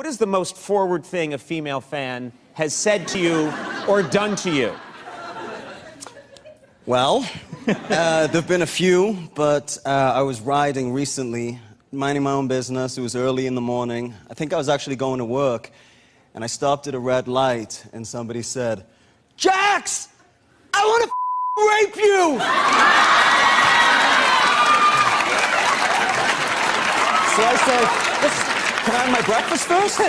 is the most forward thing a female fan has said to you or done to you? Well, there've been a few, but I was riding recently, minding my own business. It was early in the morning. I think I was actually going to work, and I stopped at a red light, and somebody said, "Jax, I want to rape you!" So I said, "Can I have my breakfast first?"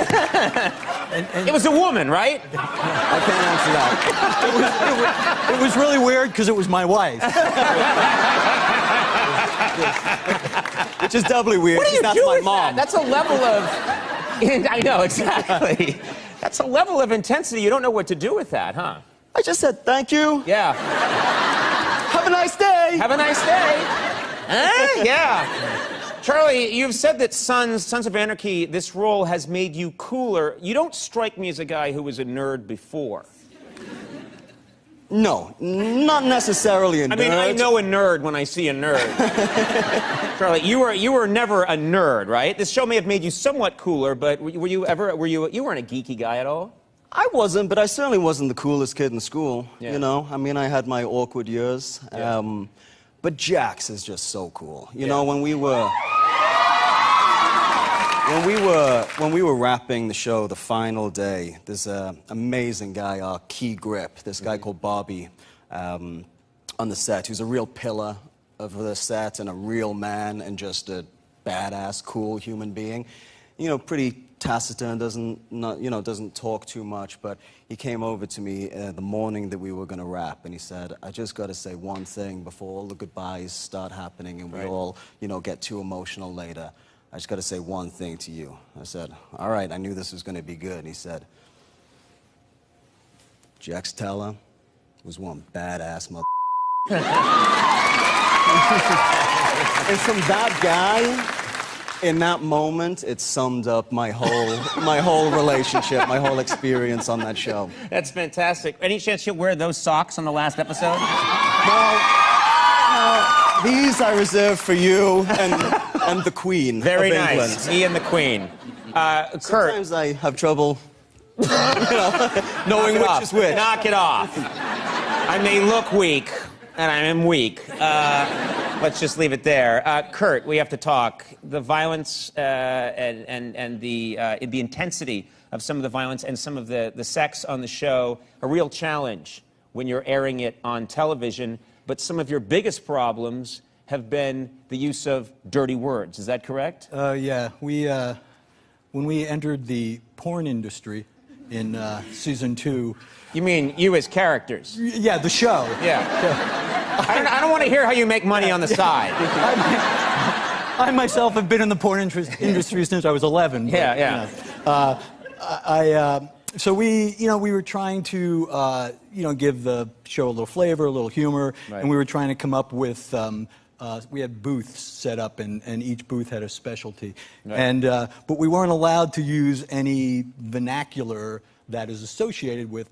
It was a woman, right? I can't answer that. It was really weird because it was my wife. Which is doubly weird. What do you that's do my with mom. that? That's a level of... I know, exactly. That's a level of intensity. You don't know what to do with that, huh? I just said thank you. Yeah. Have a nice day. Have a nice day. Huh? Yeah. Charlie, you've said that Sons of Anarchy, this role has made you cooler. You don't strike me as a guy who was a nerd before. No, not necessarily a nerd. I mean, I know a nerd when I see a nerd. Charlie, you were never a nerd, right? This show may have made you somewhat cooler, but you weren't a geeky guy at all? I wasn't, but I certainly wasn't the coolest kid in school. Yeah. You know, I mean, I had my awkward years. Yeah. But Jax is just so cool. You Yeah. know, when we were wrapping the show the final day, there's an amazing guy, our key grip, this guy called Bobby, on the set, who's a real pillar of the set and a real man and just a badass, cool human being. You know, pretty taciturn, doesn't talk too much, but he came over to me the morning that we were going to wrap, and he said, "I just got to say one thing before all the goodbyes start happening and we all, get too emotional later. I just got to say one thing to you." I said, "All right, I knew this was going to be good." And he said, "Jax Teller was one badass mother." And from that guy, in that moment, it summed up my whole relationship, my whole experience on that show. That's fantastic. Any chance you'll wear those socks on the last episode? No, these I reserve for you and the Queen Very of nice. England. Me and the Queen. Kurt. Sometimes I have trouble, knowing which is which. Knock it off. I may look weak, and I am weak. Let's just leave it there. Kurt, we have to talk. The violence and the intensity of some of the violence and some of the sex on the show, a real challenge when you're airing it on television. But some of your biggest problems have been the use of dirty words. Is that correct? Yeah. When we entered the porn industry in season 2... You mean you as characters? Yeah, the show. Yeah. I don't want to hear how you make money on the side. I myself have been in the porn industry since I was 11. But, Yeah. So we were trying to, give the show a little flavor, a little humor, Right. and we were trying to come up with. We had booths set up, and each booth had a specialty, Right. but we weren't allowed to use any vernacular that is associated with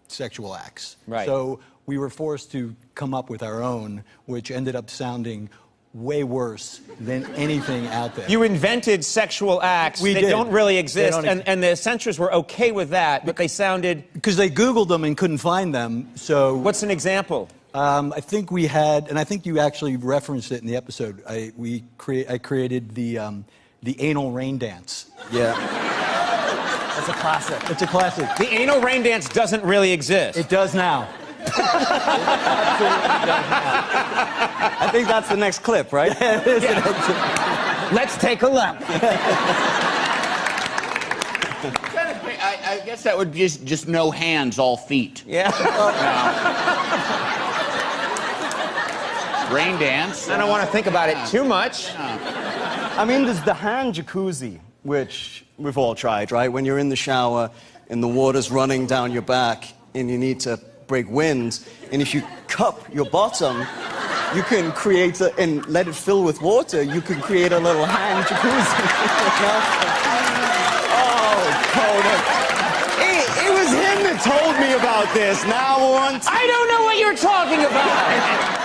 sexual acts. Right. So we were forced to come up with our own, which ended up sounding way worse than anything out there. You invented sexual acts that don't really exist, and the censors were okay with that, but they sounded... Because they Googled them and couldn't find them, so... What's an example? I think we had, and I think you actually referenced it in the episode, I created the anal rain dance. Yeah. That's a classic. It's a classic. The anal rain dance doesn't really exist. It does now. I think that's the next clip, right? Let's take a look. I guess that would be just no hands, all feet. Yeah. Rain dance. I don't want to think about it too much. I mean, there's the hand jacuzzi, which we've all tried, right? When you're in the shower and the water's running down your back and you need to break wind, and if you cup your bottom, you can create and let it fill with water, you can create a little hand jacuzzi. Oh, Conan. It was him that told me about this. Now I want... I don't know what you're talking about.